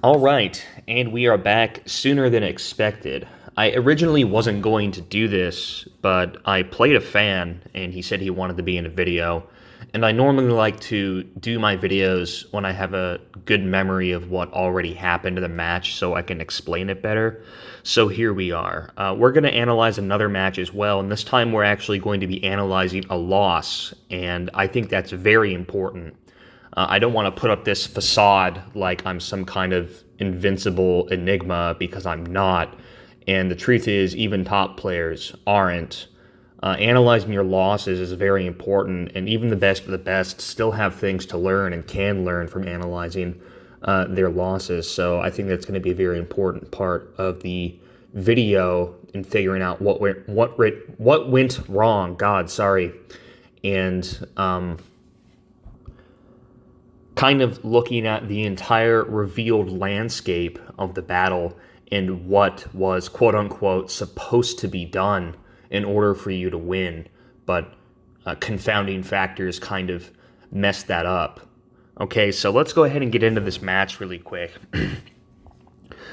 All right, and we are back sooner than expected. I originally wasn't going to do this, but I played a fan and he said he wanted to be in a video. And I normally like to do my videos when I have a good memory of what already happened in the match so I can explain it better. So here we are. We're going to analyze another match as well, and this time we're actually going to be analyzing a loss, and I think that's very important. I don't want to put up this facade like I'm some kind of invincible enigma because I'm not. And the truth is, even top players aren't. Analyzing your losses is very important, and even the best of the best still have things to learn and can learn from analyzing their losses. So I think that's going to be a very important part of the video in figuring out what went wrong. God, sorry, and kind of looking at the entire revealed landscape of the battle and what was quote-unquote supposed to be done in order for you to win, but confounding factors kind of messed that up. Okay, so let's go ahead and get into this match really quick.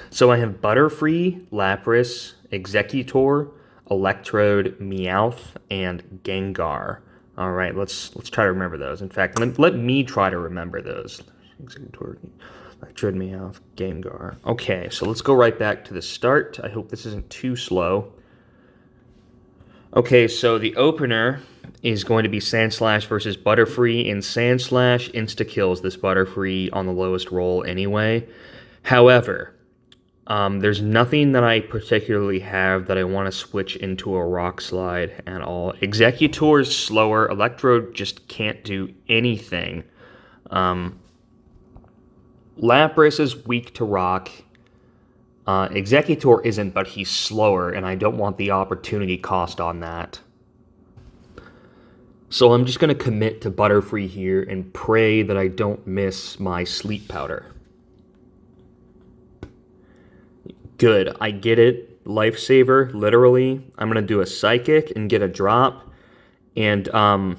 So I have Butterfree, Lapras, Executor, Electrode, Meowth, and Gengar. All right, let's try to remember those. In fact, let me try to remember those. Executor, Electrode, Meowth, Gengar. Okay, so let's go right back to the start. I hope this isn't too slow. Okay, so the opener is going to be Sandslash versus Butterfree, and Sandslash insta-kills this Butterfree on the lowest roll anyway. However, there's nothing that I particularly have that I want to switch into a Rock Slide at all. Executor is slower. Electrode just can't do anything. Lapras is weak to Rock. Executor isn't, but he's slower, and I don't want the opportunity cost on that. So I'm just going to commit to Butterfree here and pray that I don't miss my Sleep Powder. Good, I get it. Lifesaver, literally. I'm going to do a Psychic and get a drop. And I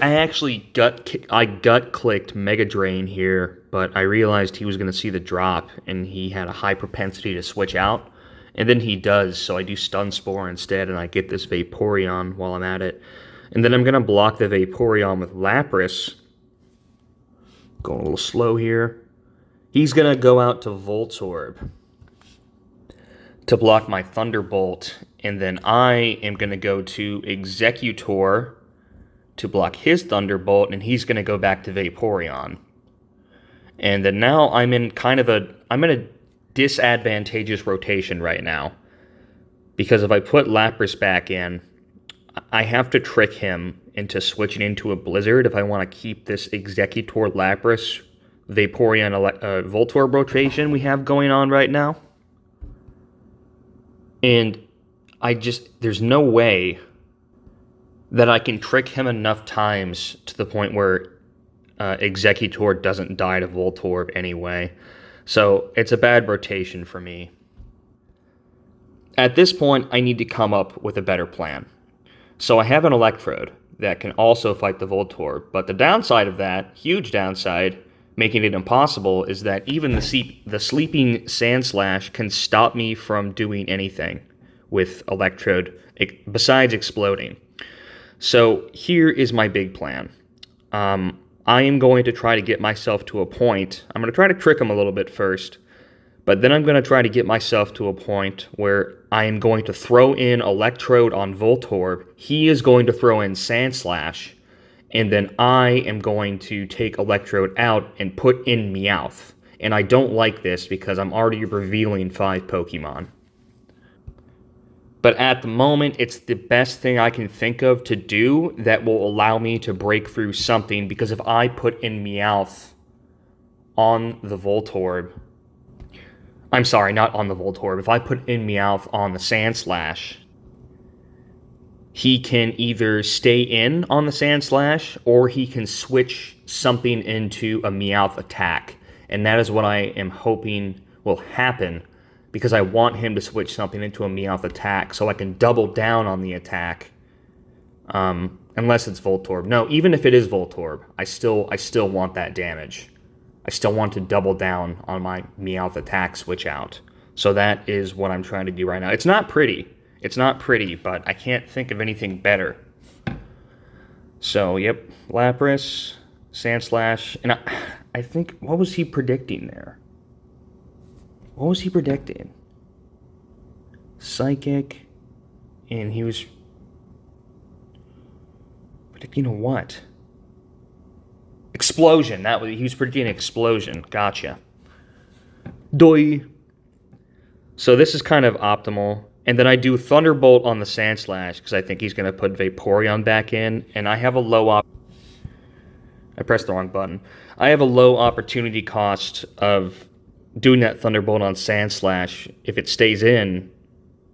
actually gut-clicked Mega Drain here, but I realized he was going to see the drop, and he had a high propensity to switch out. And then he does, so I do Stun Spore instead, and I get this Vaporeon while I'm at it. And then I'm going to block the Vaporeon with Lapras. Going a little slow here. He's going to go out to Voltorb to block my Thunderbolt, and then I am going to go to Executor to block his Thunderbolt, and he's going to go back to Vaporeon. And then now I'm in a disadvantageous rotation right now, because if I put Lapras back in, I have to trick him into switching into a Blizzard if I want to keep this Executor Lapras Vaporeon Voltorb rotation we have going on right now. And there's no way that I can trick him enough times to the point where Executor doesn't die to Voltorb anyway. So it's a bad rotation for me. At this point, I need to come up with a better plan. So I have an Electrode that can also fight the Voltorb, but the downside of that, huge downside, making it impossible, is that even the sleeping Sandslash can stop me from doing anything with Electrode besides exploding. So here is my big plan. I am going to try to get myself to a point. I'm going to try to trick him a little bit first, but then I'm going to try to get myself to a point where I am going to throw in Electrode on Voltorb. He is going to throw in Sandslash, and then I am going to take Electrode out and put in Meowth. And I don't like this because I'm already revealing 5 Pokemon. But at the moment, it's the best thing I can think of to do that will allow me to break through something, because if I put in Meowth on the Voltorb, I'm sorry, not on the Voltorb, if I put in Meowth on the Sandslash, he can either stay in on the Sandslash, or he can switch something into a Meowth attack. And that is what I am hoping will happen, because I want him to switch something into a Meowth attack so I can double down on the attack. Unless it's Voltorb. No, even if it is Voltorb, I still want that damage. I still want to double down on my Meowth attack switch out. So that is what I'm trying to do right now. It's not pretty. It's not pretty, but I can't think of anything better. So, yep, Lapras, Sandslash, and I think, what was he predicting there? What was he predicting? Psychic, and he was predicting what? Explosion. He was predicting an explosion. Gotcha. Doi. So this is kind of optimal. And then I do Thunderbolt on the Sandslash because I think he's going to put Vaporeon back in. And I have a low I pressed the wrong button. I have a low opportunity cost of doing that Thunderbolt on Sandslash if it stays in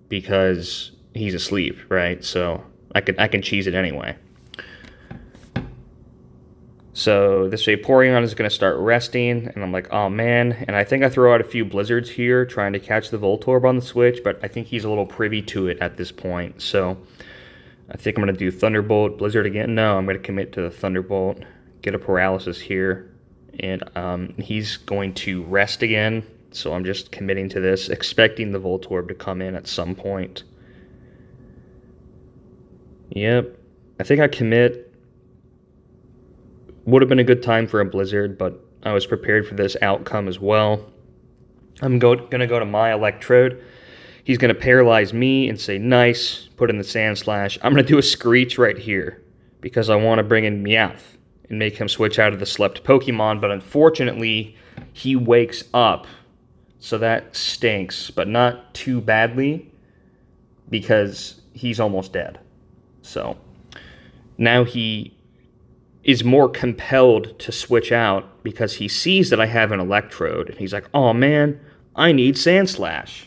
because he's asleep, right? So I can cheese it anyway. So this Vaporeon is going to start resting, and I'm like, oh man. And I think I throw out a few Blizzards here, trying to catch the Voltorb on the switch, but I think he's a little privy to it at this point. So I think I'm going to do Thunderbolt, Blizzard again. No, I'm going to commit to the Thunderbolt, get a Paralysis here, and he's going to rest again. So I'm just committing to this, expecting the Voltorb to come in at some point. Yep, I think I commit. Would have been a good time for a Blizzard, but I was prepared for this outcome as well. I'm going to go to my Electrode. He's going to paralyze me and say, nice, put in the Sandslash. I'm going to do a Screech right here because I want to bring in Meowth and make him switch out of the slept Pokemon, but unfortunately, he wakes up. So that stinks, but not too badly because he's almost dead. So now he is more compelled to switch out because he sees that I have an Electrode, and he's like, oh man, I need Sandslash.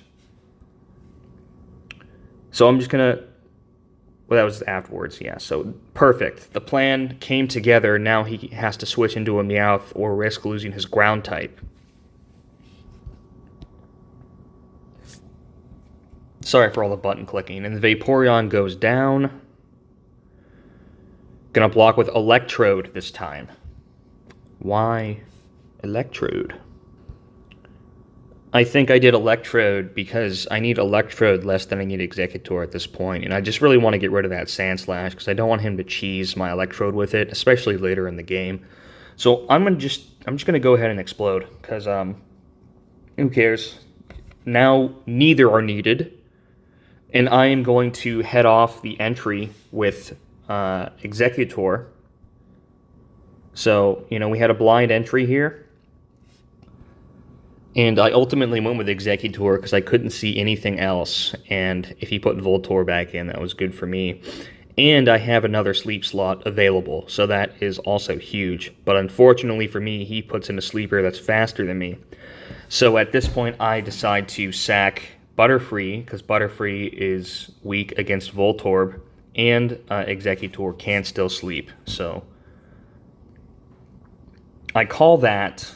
So I'm just gonna, well, that was afterwards, yeah, so perfect. The plan came together. Now he has to switch into a Meowth or risk losing his ground type. Sorry for all the button clicking. And the Vaporeon goes down. Gonna block with Electrode this time. Why Electrode? I think I did Electrode because I need Electrode less than I need Executor at this point, and I just really want to get rid of that Sandslash because I don't want him to cheese my Electrode with it, especially later in the game. So I'm just gonna go ahead and explode because who cares? Now neither are needed, and I am going to head off the entry with Executor. So, you know, we had a blind entry here, and I ultimately went with Executor because I couldn't see anything else, and if he put Voltorb back in, that was good for me. And I have another sleep slot available, so that is also huge. But unfortunately for me, he puts in a sleeper that's faster than me. So at this point, I decide to sack Butterfree, because Butterfree is weak against Voltorb, and Executor can still sleep. So I call that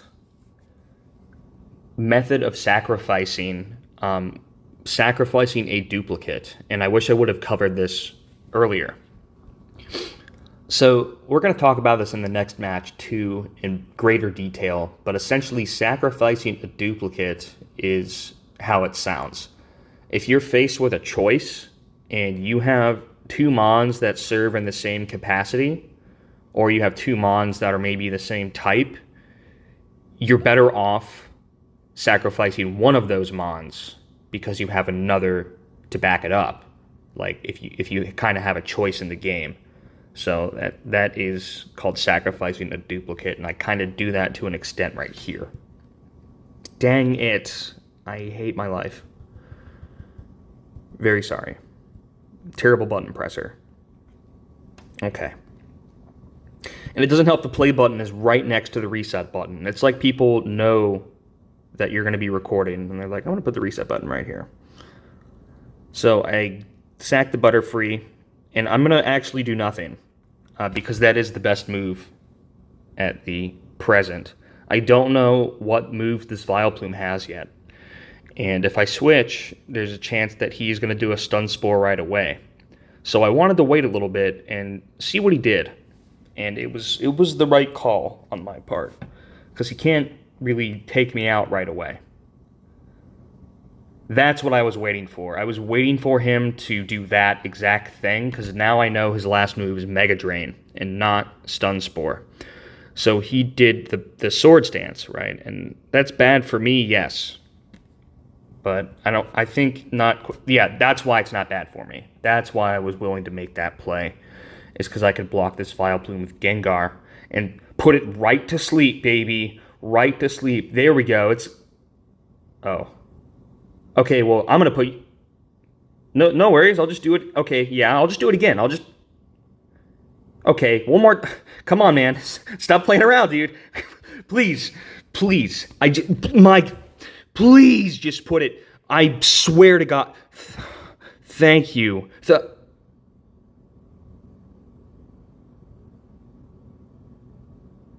method of sacrificing a duplicate, and I wish I would have covered this earlier. So we're going to talk about this in the next match too in greater detail, but essentially sacrificing a duplicate is how it sounds. If you're faced with a choice and you have two Mons that serve in the same capacity, or you have two Mons that are maybe the same type, you're better off sacrificing one of those Mons because you have another to back it up. Like if you kind of have a choice in the game. So that is called sacrificing a duplicate, and I kind of do that to an extent right here. Dang it. I hate my life. Very sorry. Terrible button presser. Okay. And it doesn't help the play button is right next to the reset button. It's like people know that you're going to be recording, and they're like, I'm going to put the reset button right here. So I sack the Butterfree, and I'm going to actually do nothing because that is the best move at the present. I don't know what move this Vileplume has yet. And if I switch, there's a chance that he's going to do a Stun Spore right away. So I wanted to wait a little bit and see what he did. And it was the right call on my part. Because he can't really take me out right away. That's what I was waiting for. I was waiting for him to do that exact thing, because now I know his last move is Mega Drain and not Stun Spore. So he did the Swords Dance, right? And that's bad for me, yes. But I think not, yeah, that's why it's not bad for me. That's why I was willing to make that play, is because I could block this Vileplume with Gengar and put it right to sleep, baby. Right to sleep. There we go. Oh. Okay, well, I'm going to put... No worries, I'll just do it. Okay, yeah, I'll just do it again. Okay, one more... Come on, man. Stop playing around, dude. Please. Please. Please just put it... I swear to God... Thank you.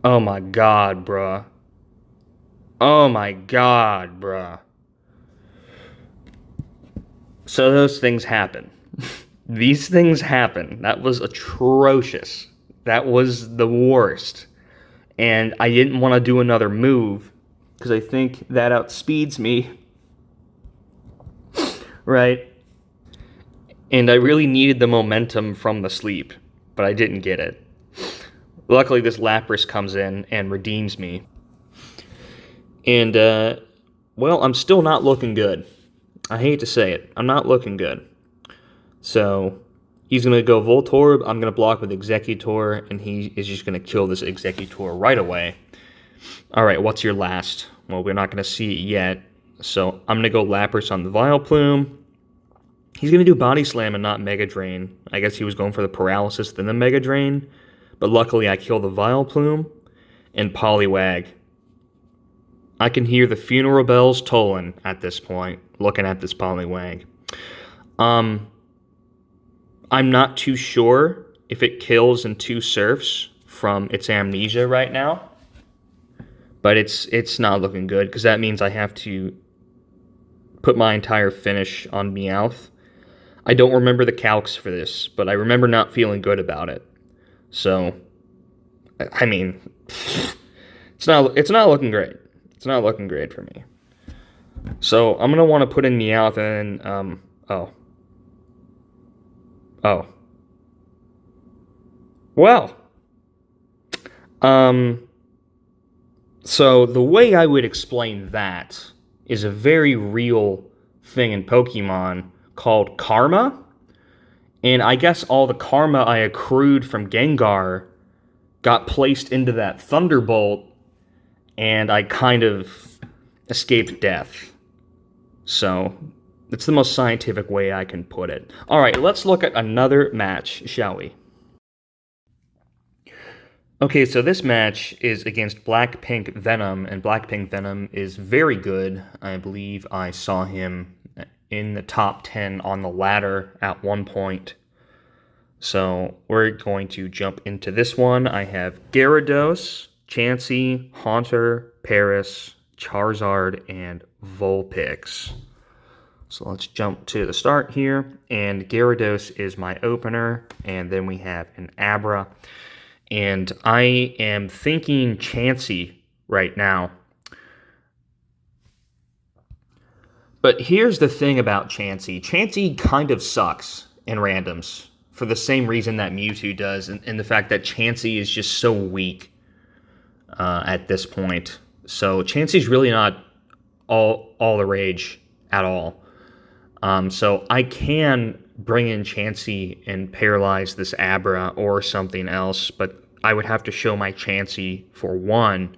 Oh my God, bruh. Oh my God, bruh. So those things happen. These things happen. That was atrocious. That was the worst. And I didn't want to do another move, because I think that outspeeds me. Right? And I really needed the momentum from the sleep, but I didn't get it. Luckily, this Lapras comes in and redeems me. And, well, I'm still not looking good. I hate to say it. I'm not looking good. So, he's going to go Voltorb. I'm going to block with Executor, and he is just going to kill this Executor right away. Alright, what's your last? Well, we're not going to see it yet. So, I'm going to go Lapras on the Vileplume. He's going to do Body Slam and not Mega Drain. I guess he was going for the Paralysis, then the Mega Drain. But luckily, I kill the Vileplume and Poliwag. I can hear the funeral bells tolling at this point, looking at this Poliwag. I'm not too sure if it kills in 2 surfs from its amnesia right now. But it's not looking good, because that means I have to put my entire finish on Meowth. I don't remember the calcs for this, but I remember not feeling good about it. So, I mean, it's not looking great. It's not looking great for me. So, I'm going to want to put in Meowth and then, Well. So, the way I would explain that is a very real thing in Pokemon called karma. And I guess all the karma I accrued from Gengar got placed into that Thunderbolt, and I kind of escaped death. So, it's the most scientific way I can put it. Alright, let's look at another match, shall we? Okay, so this match is against Blackpink Venom, and Blackpink Venom is very good. I believe I saw him in the top 10 on the ladder at one point. So we're going to jump into this one. I have Gyarados, Chansey, Haunter, Paris, Charizard, and Vulpix. So let's jump to the start here. And Gyarados is my opener, and then we have an Abra. And I am thinking Chansey right now. But here's the thing about Chansey. Chansey kind of sucks in randoms for the same reason that Mewtwo does, and the fact that Chansey is just so weak at this point. So Chansey's really not all the rage at all. So I can bring in Chansey and paralyze this Abra or something else, but I would have to show my Chansey for one,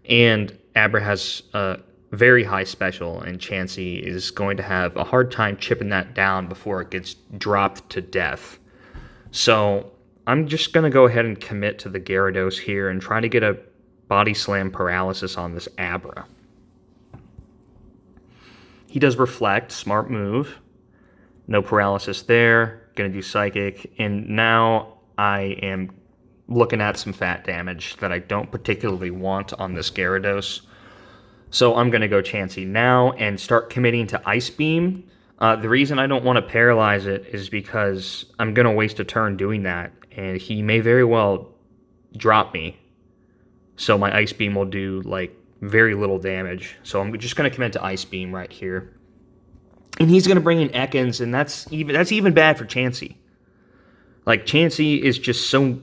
and Abra has a very high special, and Chansey is going to have a hard time chipping that down before it gets dropped to death. So I'm just going to go ahead and commit to the Gyarados here and try to get a Body Slam paralysis on this Abra. He does Reflect, smart move. No paralysis there. Going to do Psychic, and now I am looking at some fat damage that I don't particularly want on this Gyarados. So I'm going to go Chansey now and start committing to Ice Beam. The reason I don't want to paralyze it is because I'm going to waste a turn doing that, and he may very well drop me. So my Ice Beam will do, like, very little damage. So I'm just going to commit to Ice Beam right here. And he's going to bring in Ekans, and that's even bad for Chansey. Like, Chansey is just so...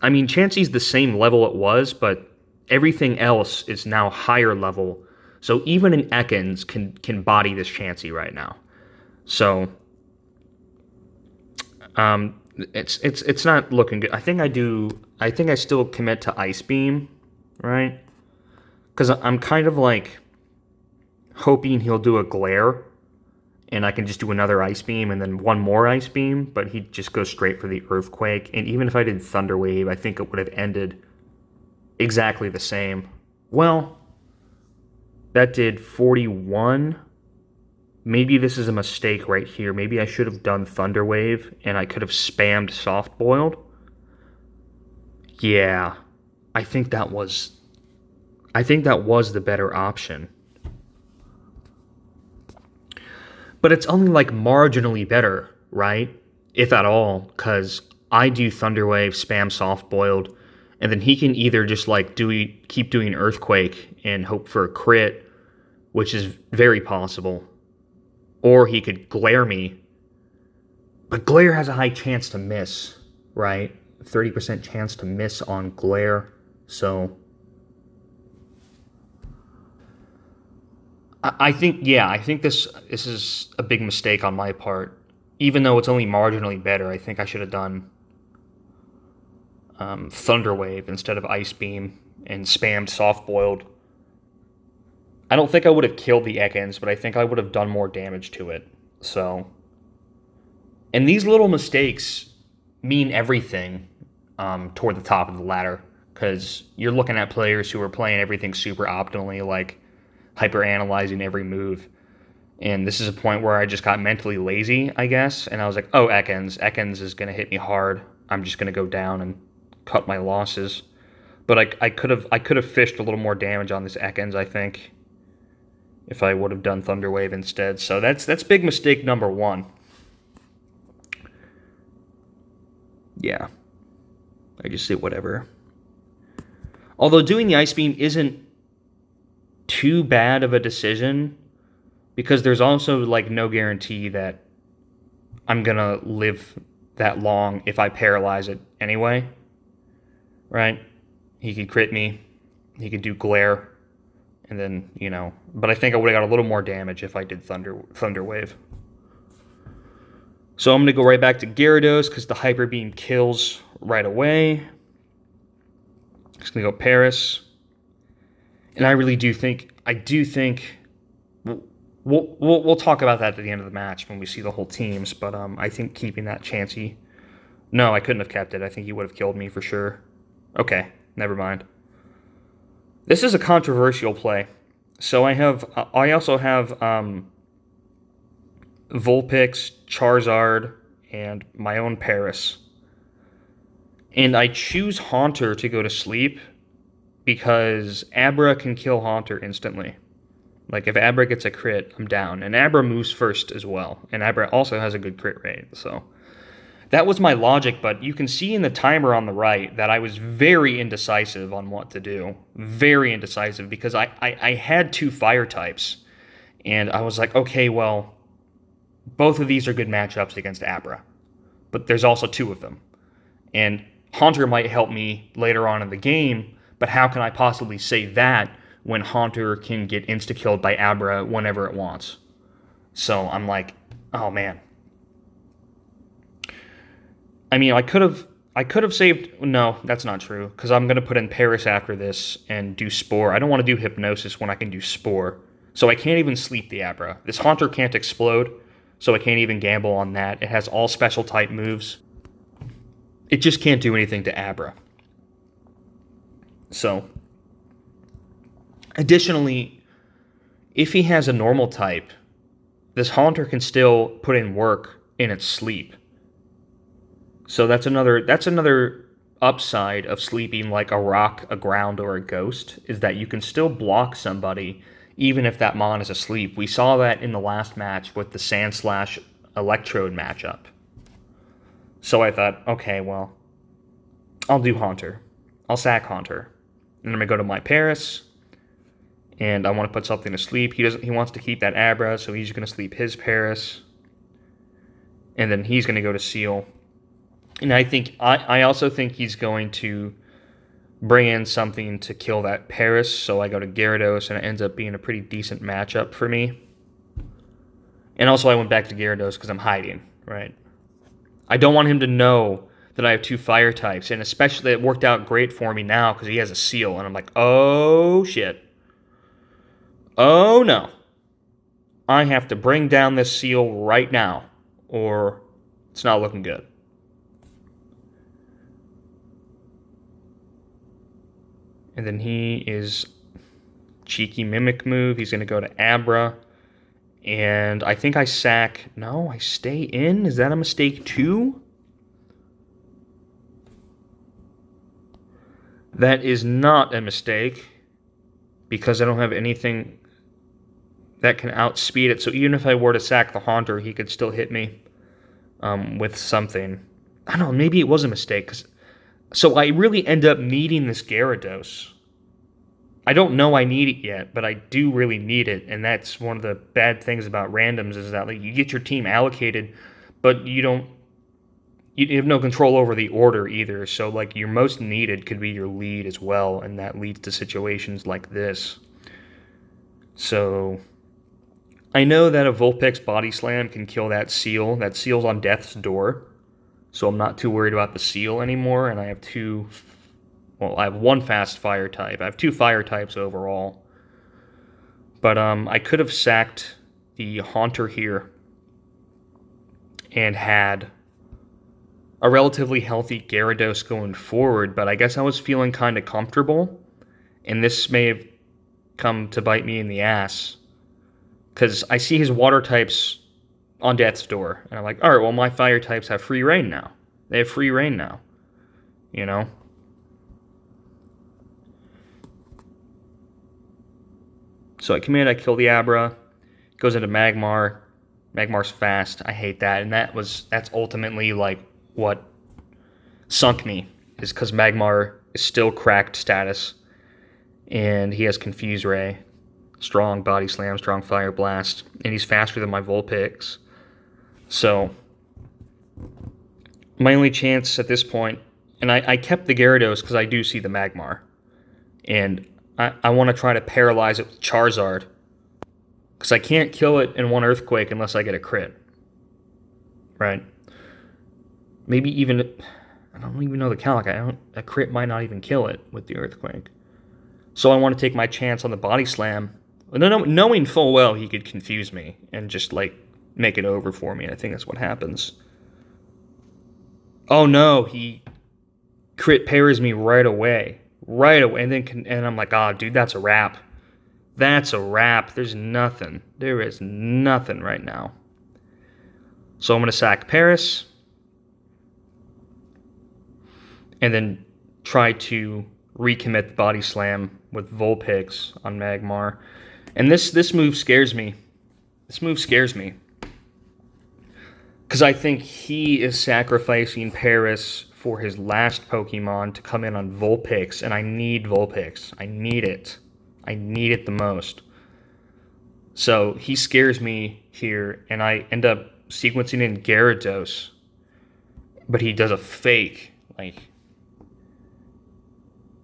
I mean, Chansey's the same level it was, but everything else is now higher level. So even an Ekans can body this Chansey right now. So it's not looking good. I think I still commit to Ice Beam, right? Because I'm kind of like hoping he'll do a Glare, and I can just do another Ice Beam and then one more Ice Beam, but he just goes straight for the Earthquake. And even if I did Thunder Wave, I think it would have ended exactly the same. Well, that did 41. Maybe this is a mistake right here. Maybe I should have done Thunder Wave, and I could have spammed Soft Boiled. Yeah, I think that was the better option. But it's only like marginally better, right? If at all, because I do Thunder Wave, spam Soft Boiled, and then he can either just like keep doing Earthquake and hope for a crit, which is very possible, or he could Glare me. But Glare has a high chance to miss, right? 30% chance to miss on Glare, so... I think this is a big mistake on my part. Even though it's only marginally better, I think I should have done Thunder Wave instead of Ice Beam and spammed Soft Boiled. I don't think I would have killed the Ekans, but I think I would have done more damage to it. So, and these little mistakes mean everything toward the top of the ladder, because you're looking at players who are playing everything super optimally, like hyper-analyzing every move. And this is a point where I just got mentally lazy, I guess, and I was like, oh, Ekans is going to hit me hard. I'm just going to go down and cut my losses. But I could have fished a little more damage on this Ekans, I think, if I would have done Thunder Wave instead. So that's big mistake number one. Yeah. I just say whatever. Although doing the Ice Beam isn't too bad of a decision, because there's also like no guarantee that I'm gonna live that long if I paralyze it anyway, right? He could crit me, he could do Glare, and then, you know, but I think I would have got a little more damage if I did Thunder Wave. So I'm gonna go right back to Gyarados because the Hyper Beam kills right away. Just gonna go Paris. And I really do think, we'll talk about that at the end of the match when we see the whole teams, but I think keeping that Chansey, no, I couldn't have kept it. I think he would have killed me for sure. Okay, never mind. This is a controversial play. So I also have Vulpix, Charizard, and my own Paris. And I choose Haunter to go to sleep, because Abra can kill Haunter instantly. Like, if Abra gets a crit, I'm down. And Abra moves first as well. And Abra also has a good crit rate. So that was my logic, but you can see in the timer on the right that I was very indecisive on what to do. Very indecisive, because I had two fire types. And I was like, okay, well, both of these are good matchups against Abra. But there's also two of them. And Haunter might help me later on in the game, but how can I possibly say that when Haunter can get insta-killed by Abra whenever it wants? So I'm like, oh man. I mean, I could have saved... No, that's not true, because I'm going to put in Paris after this and do Spore. I don't want to do Hypnosis when I can do Spore. So I can't even sleep the Abra. This Haunter can't explode, so I can't even gamble on that. It has all special type moves. It just can't do anything to Abra. So, additionally, if he has a normal type, this Haunter can still put in work in its sleep. So that's another upside of sleeping like a rock, a ground, or a ghost, is that you can still block somebody even if that mon is asleep. We saw that in the last match with the Sandslash Electrode matchup. So I thought, okay, well, I'll do Haunter. I'll sack Haunter. And I'm going to go to my Paris. And I want to put something to sleep. He wants to keep that Abra, so he's going to sleep his Paris. And then he's going to go to Seal. And I also think he's going to bring in something to kill that Paris. So I go to Gyarados, and it ends up being a pretty decent matchup for me. And also I went back to Gyarados because I'm hiding, right? I don't want him to know that I have 2 fire types. And especially it worked out great for me now because he has a Seal. And I'm like, oh shit. Oh no. I have to bring down this Seal right now, or it's not looking good. And then he is cheeky mimic move. He's going to go to Abra. And I think I sack. No, I stay in. Is that a mistake too? That is not a mistake, because I don't have anything that can outspeed it. So even if I were to sack the Haunter, he could still hit me with something. I don't know, maybe it was a mistake. So I really end up needing this Gyarados. I don't know I need it yet, but I do really need it. And that's one of the bad things about randoms, is that like, you get your team allocated, but you have no control over the order either. So like, your most needed could be your lead as well, and that leads to situations like this. So I know that a Vulpix Body Slam can kill that Seal. That Seal's on death's door, so I'm not too worried about the Seal anymore. And I have I have 1 fast fire type. I have 2 fire types overall. But I could have sacked the Haunter here and had a relatively healthy Gyarados going forward, but I guess I was feeling kind of comfortable, and this may have come to bite me in the ass, because I see his water types on death's door, and I'm like, alright, well, my fire types have free reign now. They have free reign now, you know? So I command, I kill the Abra, goes into Magmar. Magmar's fast. I hate that, and that's ultimately like what sunk me, is because Magmar is still cracked status, and he has Confuse Ray, strong Body Slam, strong Fire Blast, and he's faster than my Vulpix. So my only chance at this point, and I kept the Gyarados because I do see the Magmar, and I want to try to paralyze it with Charizard, because I can't kill it in 1 Earthquake unless I get a crit, right? Maybe even, I don't even know the count. A crit might not even kill it with the Earthquake. So I want to take my chance on the Body Slam, knowing full well he could confuse me and just like make it over for me. And I think that's what happens. Oh no, he crit pairs me right away, and I'm like, oh dude, that's a wrap. That's a wrap. There is nothing right now. So I'm going to sack Paris, and then try to recommit the Body Slam with Vulpix on Magmar. And this move scares me. This move scares me, because I think he is sacrificing Paris for his last Pokemon to come in on Vulpix, and I need Vulpix. I need it. I need it the most. So he scares me here, and I end up sequencing in Gyarados, but he does a fake. Like,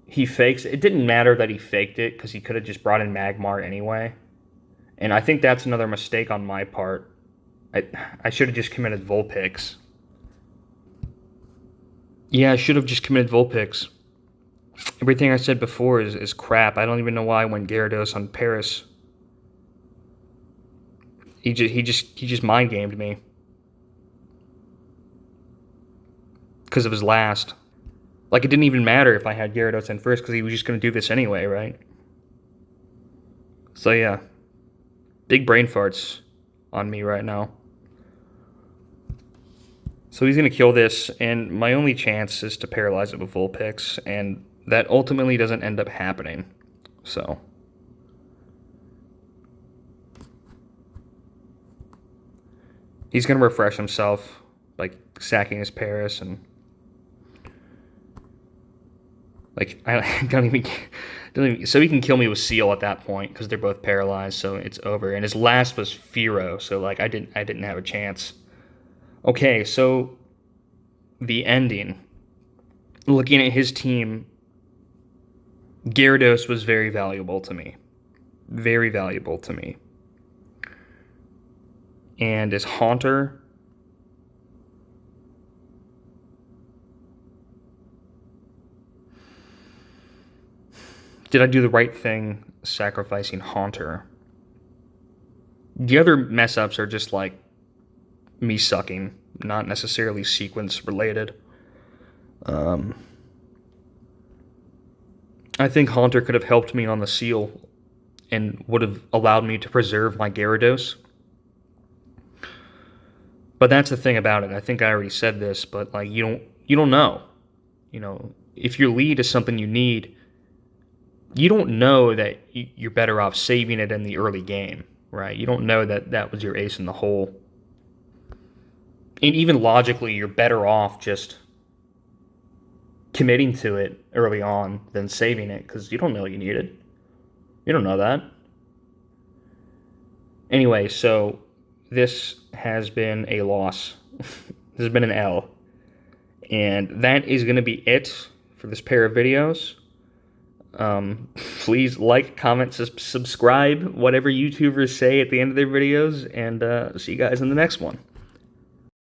he fakes. It didn't matter that he faked it, because he could have just brought in Magmar anyway. And I think that's another mistake on my part. I should have just committed Vulpix. Yeah, I should have just committed Vulpix. Everything I said before is crap. I don't even know why I went Gyarados on Paris. He just mind gamed me because of his last. Like, it didn't even matter if I had Gyarados in first, because he was just going to do this anyway, right? So yeah, big brain farts on me right now. So he's going to kill this, and my only chance is to paralyze it with Vulpix, and that ultimately doesn't end up happening. So he's going to refresh himself by sacking his Paris, and like, I don't even So he can kill me with Seal at that point because they're both paralyzed, so it's over. And his last was Firo, so like I didn't have a chance. Okay, so the ending. Looking at his team, Gyarados was very valuable to me. Very valuable to me. And his Haunter. Did I do the right thing sacrificing Haunter? The other mess ups are just like me sucking, not necessarily sequence related. I think Haunter could have helped me on the Seal and would have allowed me to preserve my Gyarados. But that's the thing about it. I think I already said this, but like you don't know. You know, if your lead is something you need, you don't know that you're better off saving it in the early game, right? You don't know that that was your ace in the hole. And even logically, you're better off just committing to it early on than saving it because you don't know you need it. You don't know that. Anyway, so this has been a loss. This has been an L. And that is going to be it for this pair of videos. Please like, comment, subscribe, whatever YouTubers say at the end of their videos, and see you guys in the next one.